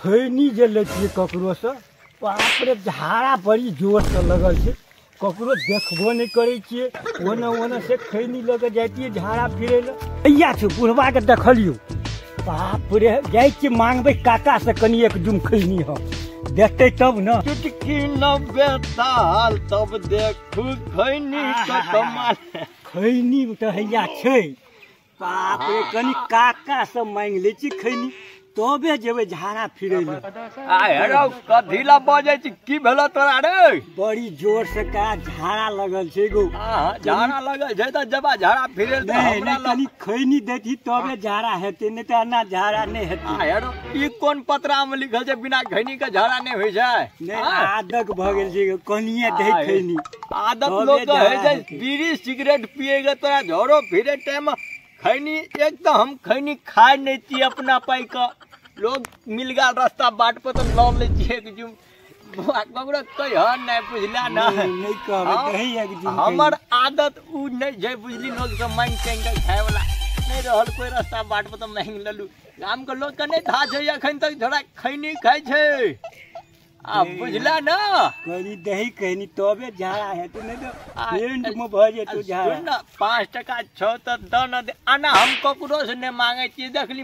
खैनी जे लेतिए ककरो से बाप रे झाड़ा बड़ी जोर से लगल छै ककरो देखबो नहीं करे छिए ओने ओने से खैनी लगे जाइतिए झाड़ा फिरे ले भैया छै बुढ़वा के देखलियो बाप रे जाय छी मांगबे काका से कनी एक जुम खैनी हो देखते तब न चुटकी 90 साल तब देखू खैनी का कमाल खैनी तो हैया छै बाप रे कनी काका से मांग ले छी खैनी तबे जेबे झाड़ा फिरे ले आ हेरो कथीला बजे छी की भेलो तोरा रे बड़ी जोर से का झाड़ा लगल छै गो झाड़ा लगल छै त जबा झाड़ा फिरे ले हमरा कनी खैनी देती तबे झाड़ा हेते नहीं त ना झाड़ा नहीं हेते आ हेरो ई कोन पत्रा में लिखल छै बिना खैनी के झाड़ा नहीं होय छै नहीं आदत भ गेल छै कनिए दे खैनी आदत लोग के है छै बीड़ी सिगरेट पिएगा तोरा झोरो फिरे टाइम खैनी एक तो हम खैनी खाए नहीं थी अपना पाई का लोग मिल गया रास्ता बाट पर तो लौ ले छिए कि जो ककरो कहि ह नहीं बुझला ना नहीं कहबे कहि एक दिन हमर आदत उ नहीं छै बुझली लोग से मांग के खाए वाला नहीं रहल कोई रास्ता बाट पर तो मांग लेलु गाम के लोग के नहीं था छै अखन तक थोड़ा खैनी खाय छै आ बुझला ना करी दही कहनी तबे झाड़ा है तो नहीं तो पेंट में भ जेतो झाड़ा सुन ना 5 टका छ त द न दे आना हम ककरो से नहीं मांगे छी देखली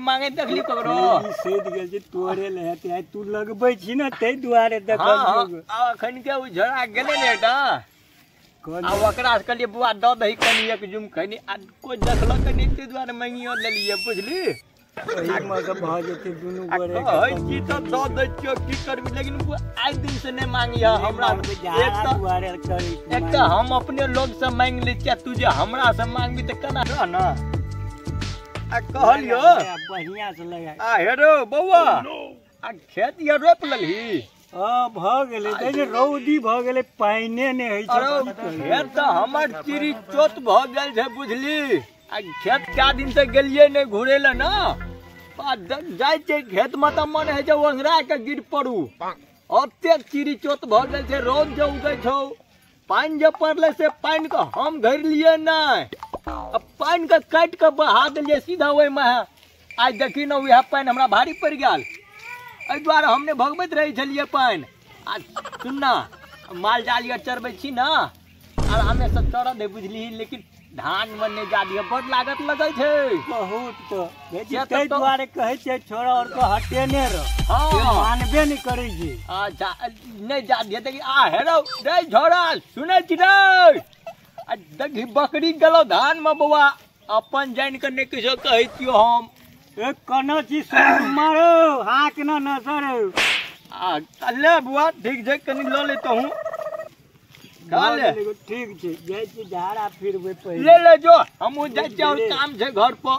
ककरो सेद गेल छै तोरे ले हेते तू लगबै छी ना तै दुआरे देखलियो आ अखन के उ झड़ा गेले ने टा आ ओकरा से कहलिए बुआ द दही कनी एक जुम खैनी आ कोई देखलक नहीं तै दुआरे मांगियो लेलिए बुझली एही में के भ जेते दुनु गोरे हई की त द दै छियो की करबी लेकिन आइ दिन से नहीं मांगिया हमरा एक त दुआरे करी एक त हम अपने लोग से मांग ले छिया तू जे हमरा से मांगबी त केना रह ना आ कहलियो बढ़िया से लगा आ हेरो बौआ आ खेत ये रोप ललही भ गेले जे रौदी भ गेले पानी नहीं है अरे खेत त हमर चिरी चोत भ गेल छै बुझली आ खेत क्या दिन से गेलिए नहीं घुरे ले ना जाय छै खेत में त मन है जे ओंघरा के गिर पड़ू ओते चिरी चोत भ गेल छै रोज जे उगै छौ पानी जे पड़ले से पानी के हम घर लिए नहीं अब पानी के काट के बहा दिलिए सीधा ओहि में आज देखी न वह पानी हमरा भारी पड़ गेल एहि द्वारे हमने भगबैत रहे छलिए पानी आ सुनना माल जाल ये चरबै छी ना आरामे से चरऽ दे बुझली लेकिन धान में नहीं जा दिया बड़ लागत लगै छै बहुत तो तै दुआरे कहै छै छोरा और को हटेने रह हां मानबे नहीं करै छै अच्छा नहीं जा दिया देखी आ हेरो रे छोरा सुनै छी रे आ देखी बकरी गेलो धान में बौआ अपन जान के नहीं किछो कहै छियो हम एक कनो छी मारो हाथ न नसर आ ले बुआ ठीक छै कनी ल लेतो हूं ठीक छै जाय छी झाड़ा फिरबै ले जो हम जाय छी और काम छै घर पर।